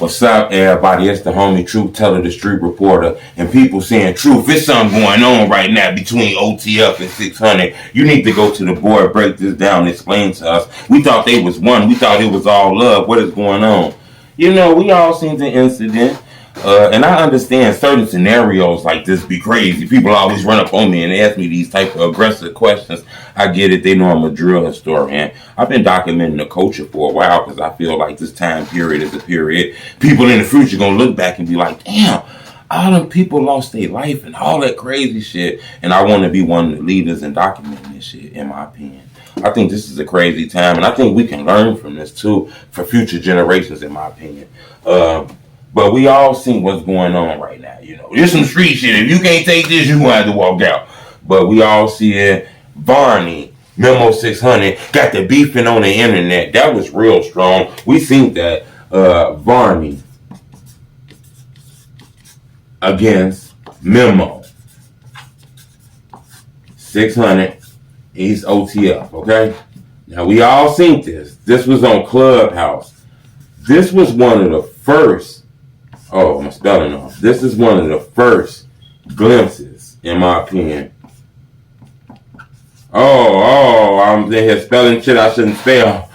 What's up, everybody? It's the homie Truth Teller, the street reporter, and people saying, Truth, there's something going on right now between OTF and 600. You need to go to the board, break this down, and explain to us. We thought they was one. We thought it was all love. What is going on? You know, we all seen the incident, and I understand certain scenarios like this be crazy. People always run up on me and ask me these type of aggressive questions. I get it. They know I'm a drill historian. I've been documenting the culture for a while because I feel like this time period is a period people in the future going to look back and be like, damn, all them people lost their life and all that crazy shit. And I want to be one of the leaders in documenting this shit, in my opinion. I think this is a crazy time, and I think we can learn from this too for future generations, in my opinion. But we all see what's going on right now. You know, there's some street shit. If you can't take this, you're going to have to walk out. But we all see it. Varney, Memo600 got the beefing on the internet. That was real strong. We seen that Varney against Memo600. He's OTF, okay? Now, we all seen this. This was on Clubhouse. This was one of the first, my spelling off. This is one of the first glimpses, in my opinion. I'm in here spelling shit I shouldn't spell.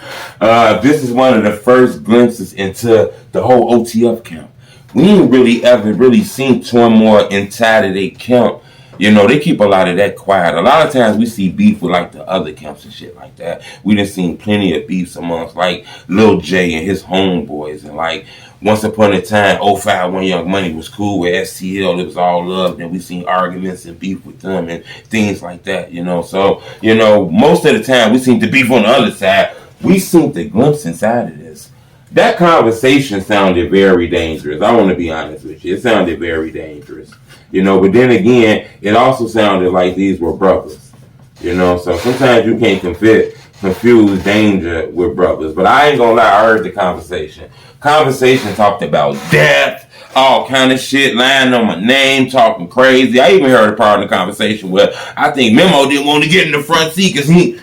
This is one of the first glimpses into the whole OTF camp. We ain't really ever really seen turmoil inside of their camp. You know, they keep a lot of that quiet. A lot of times we see beef with like the other camps and shit like that. We done seen plenty of beefs amongst like Lil J and his homeboys. And like once upon a time, 05 when Young Money was cool with STL. It was all love. And we seen arguments and beef with them and things like that, you know. So, you know, most of the time we seen the beef on the other side. We seen the glimpse inside of this. That conversation sounded very dangerous. I want to be honest with you. It sounded very dangerous. You know, but then again, it also sounded like these were brothers. You know, so sometimes you can't confuse danger with brothers. But I ain't gonna lie, I heard the conversation. Conversation talked about death, all kind of shit, lying on my name, talking crazy. I even heard a part of the conversation where I think Memo didn't want to get in the front seat because you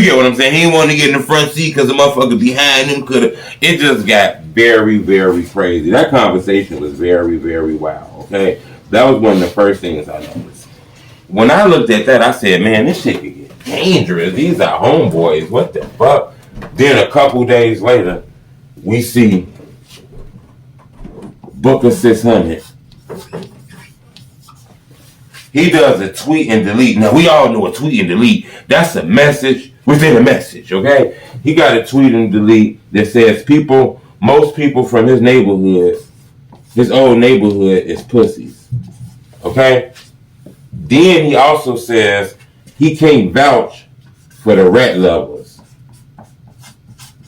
get what I'm saying? He didn't want to get in the front seat because the motherfucker behind him could have. It just got very, very crazy. That conversation was very, very wild, okay? That was one of the first things I noticed. When I looked at that, I said, man, this shit could get dangerous. These are homeboys. What the fuck? Then a couple days later, we see Booka 600. He does a tweet and delete. Now, we all know a tweet and delete. That's a message within a message, okay? He got a tweet and delete that says most people from his neighborhood, his old neighborhood is pussies. Okay? Then he also says he can't vouch for the rat lovers.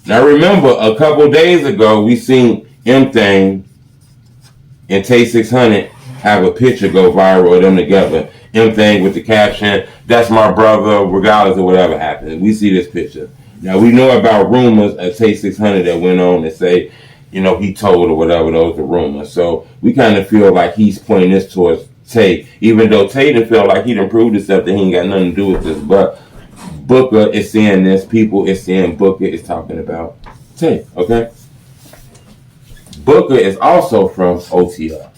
Now remember, a couple days ago, we seen M-Thing and Tay600 have a picture go viral of them together. M-Thing with the caption, that's my brother, regardless of whatever happens. We see this picture. Now we know about rumors of Tay600 that went on and say, you know, he told or whatever, those are rumors. So we kind of feel like he's pointing this towards Tay, even though Tay didn't feel like he done proved himself that he ain't got nothing to do with this. But Booka is saying this, people is saying Booka is talking about Tay, okay? Booka is also from OTF.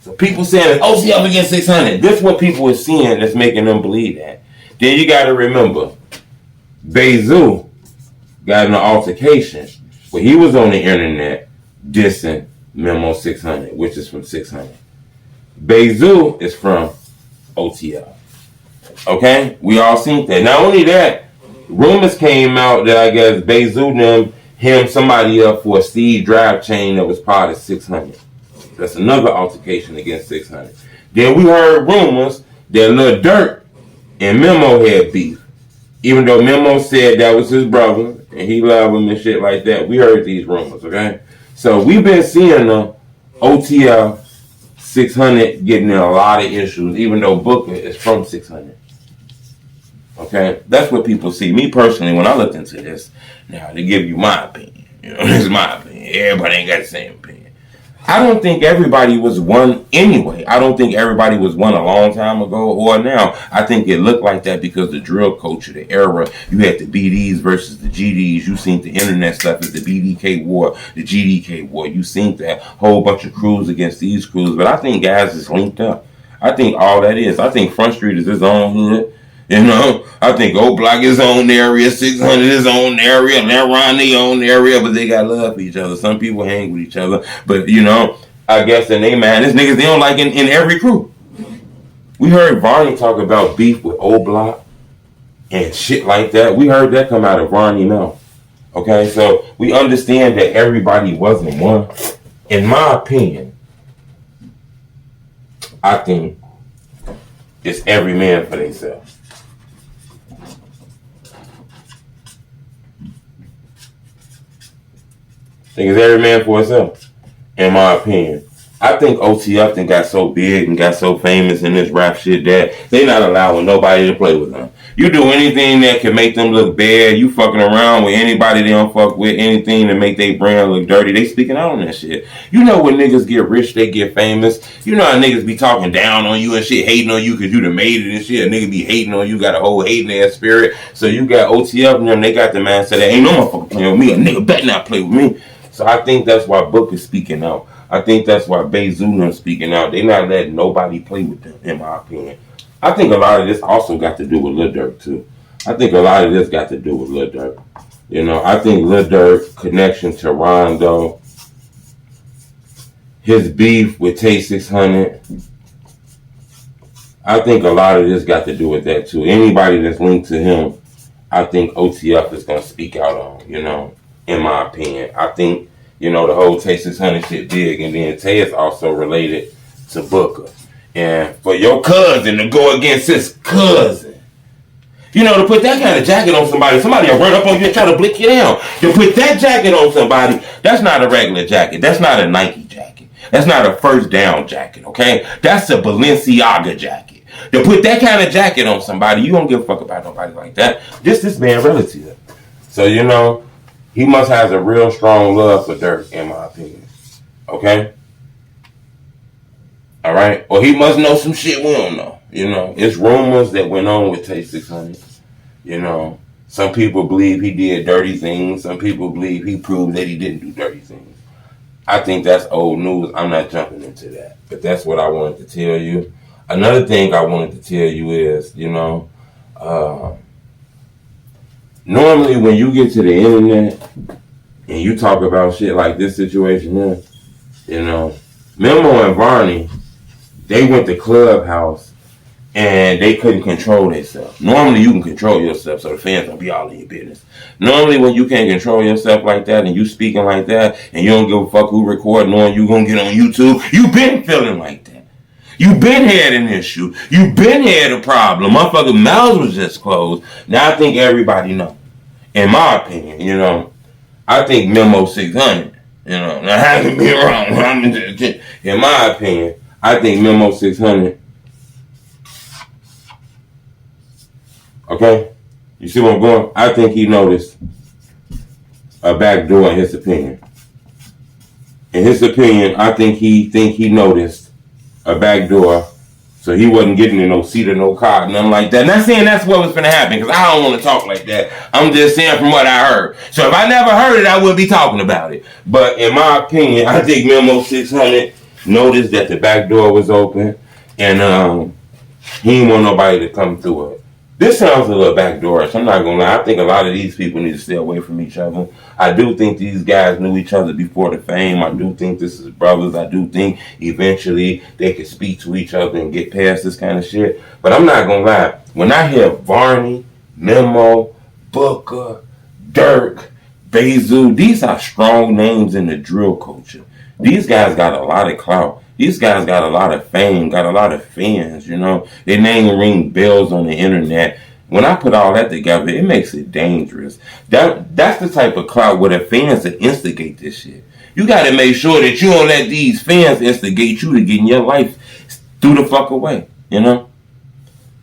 So people saying OTF against 600. This is what people are seeing that's making them believe that. Then you got to remember, Bezu got in an altercation where he was on the internet dissing Memo600, which is from 600. Bezu is from OTF. Okay? We all seen that. Not only that, rumors came out that I guess Bezu named him somebody up for a Steve drive chain that was part of 600. That's another altercation against 600. Then we heard rumors that Lil Durk and Memo had beef. Even though Memo said that was his brother and he loved him and shit like that. We heard these rumors, okay? So we've been seeing the OTF 600 getting in a lot of issues, even though Booka is from 600. Okay? That's what people see. Me personally, when I looked into this, now to give you my opinion, you know, this is my opinion. Everybody ain't got the same opinion. I don't think everybody was one anyway. I don't think everybody was one a long time ago or now. I think it looked like that because the drill culture, the era, you had the BDs versus the GDs. You seen the internet stuff as the BDK war, the GDK war. You seen that whole bunch of crews against these crews. But I think guys is linked up. I think all that is. I think Front Street is his own hood. You know, I think O Block is own area, 600 is own area, Varney own area, but they got love for each other. Some people hang with each other, but you know, I guess in they man, this niggas they don't like in every crew. We heard Varney talk about beef with O Block and shit like that. We heard that come out of Varney mouth. Okay, so we understand that everybody wasn't one. In my opinion, I think it's every man for themselves. I think it's every man for himself, in my opinion. I think OTF then got so big and got so famous in this rap shit that they not allowing nobody to play with them. You do anything that can make them look bad, you fucking around with anybody they don't fuck with, anything to make their brand look dirty, they speaking out on that shit. You know when niggas get rich, they get famous. You know how niggas be talking down on you and shit, hating on you because you done made it and shit. A nigga be hating on you, got a whole hating ass spirit. So you got OTF and them, they got the mindset that ain't no motherfucker playing with me. A nigga better not play with me. So I think that's why Booka is speaking out. I think that's why Bayzoo speaking out. They not letting nobody play with them, in my opinion. I think a lot of this also got to do with Lil Durk, too. I think a lot of this got to do with Lil Durk. You know, I think Lil Durk connection to Rondo, his beef with Tay 600, I think a lot of this got to do with that, too. Anybody that's linked to him, I think OTF is going to speak out on, you know, in my opinion. I think, you know, the whole Tay 600 shit big, and then Tay is also related to Booka. And for your cousin to go against his cousin, you know, to put that kind of jacket on somebody will run up on you and try to blick you down. To put that jacket on somebody, that's not a regular jacket. That's not a Nike jacket. That's not a First Down jacket, okay? That's a Balenciaga jacket. To put that kind of jacket on somebody, you don't give a fuck about nobody like that. This man relative. So, you know, he must have a real strong love for Durk, in my opinion. Okay? All right? Or he must know some shit we don't know. You know, it's rumors that went on with Tay 600. You know, some people believe he did dirty things. Some people believe he proved that he didn't do dirty things. I think that's old news. I'm not jumping into that. But that's what I wanted to tell you. Another thing I wanted to tell you is, you know, normally when you get to the internet and you talk about shit like this situation here, you know, Memo and Varney, they went to Clubhouse and they couldn't control themselves. Normally you can control yourself so the fans don't be all in your business. Normally when you can't control yourself like that and you speaking like that and you don't give a fuck who recording on you gonna get on YouTube, you been feeling like that. You been had an issue. You been had a problem. Motherfucking mouths was just closed. Now I think everybody know. In my opinion, you know, I think Memo600, you know, now I can be wrong. In my opinion, I think Memo600, okay? You see where I'm going? I think he noticed a backdoor in his opinion. In his opinion, I think he noticed a backdoor, so he wasn't getting in no seat or no car, nothing like that. Not saying that's what was going to happen, because I don't want to talk like that. I'm just saying from what I heard. So if I never heard it, I wouldn't be talking about it. But in my opinion, I think Memo600 noticed that the back door was open, and he didn't want nobody to come through it. This sounds a little backdoorish. I'm not going to lie. I think a lot of these people need to stay away from each other. I do think these guys knew each other before the fame. I do think this is brothers. I do think eventually they could speak to each other and get past this kind of shit. But I'm not going to lie. When I hear Varney, Memo, Booka, Durk, Bayzoo, these are strong names in the drill culture. These guys got a lot of clout. These guys got a lot of fame, got a lot of fans, you know. Their name ring bells on the internet. When I put all that together, it makes it dangerous. That's the type of clout where the fans that instigate this shit. You got to make sure that you don't let these fans instigate you to getting your life through the fuck away, you know.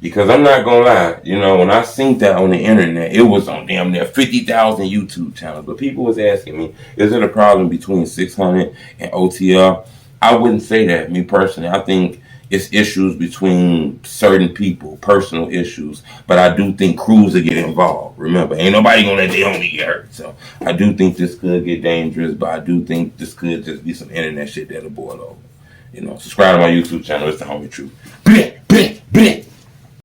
Because I'm not gonna lie, you know, when I seen that on the internet, it was on damn near 50,000 YouTube channels. But people was asking me, is it a problem between 600 and OTF? I wouldn't say that, me personally. I think it's issues between certain people, personal issues. But I do think crews will get involved. Remember, ain't nobody gonna let their homie get hurt. So I do think this could get dangerous, but I do think this could just be some internet shit that'll boil over. You know, subscribe to my YouTube channel. It's the Homie Truth.